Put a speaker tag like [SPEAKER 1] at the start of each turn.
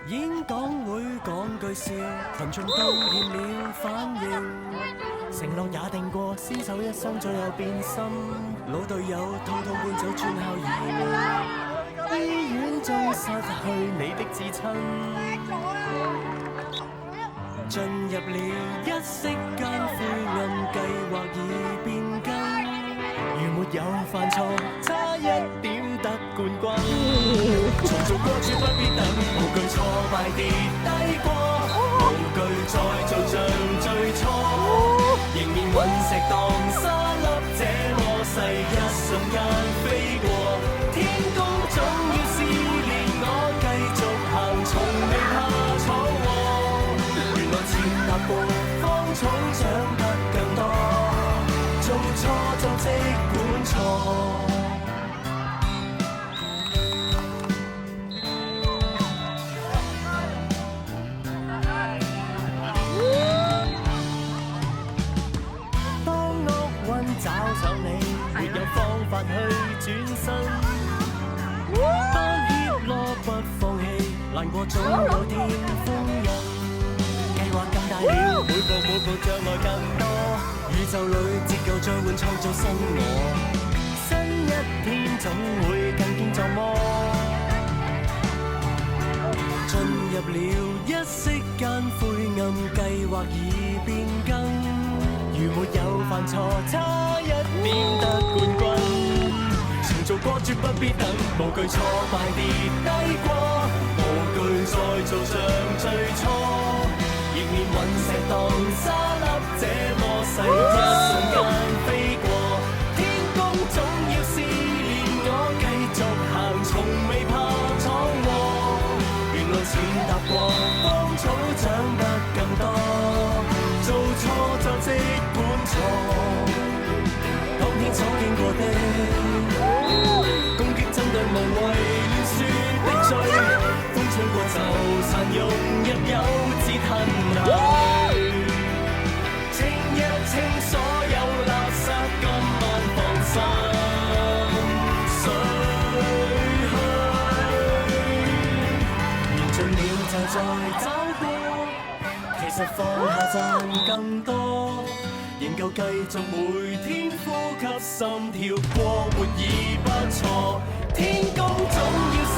[SPEAKER 1] 演講會講句笑，群眾都欠了反應。承諾也定過，廝守一生，最後變心。老隊友通通搬走，轉校移民。醫院中失去你的至親，進入了一息間灰暗，計劃已變更。如沒有犯錯，差一點得冠軍。重做過絕不必等，無懼挫敗跌低過，無懼再做像最初。仍然隕石當沙粒，這麼細一瞬間飛過。天公總要試煉我，繼續行，從未怕闖禍。原來前踏過荒草，長得更多。做錯就即管錯。當厄運找上你，沒有方法去轉身。不怯懦不放棄，難過總有天封印。計劃更大了，每步障礙更多。宇宙裏折舊將會創造新我，新一天總會更堅壯麼？進入了一息間灰暗，計劃已變更。如沒有犯錯，差一點得冠軍。重做過絕不必等，無懼挫敗跌低過，無懼再做像最初。仍然隕石當沙粒，這麼細一瞬間飛過。天公總要試煉我，繼續行，從未怕闖禍。原來前踏過荒草，長得更多。做錯就即管錯。當天所經過的攻擊針對無謂亂說的罪，風吹過就殘融入有志吞去。清一清所有垃圾，今晚放心睡去。緣盡了就再找過，其實放下賺更多。仍舊繼續每天呼吸，心跳過活已不錯。天公總要試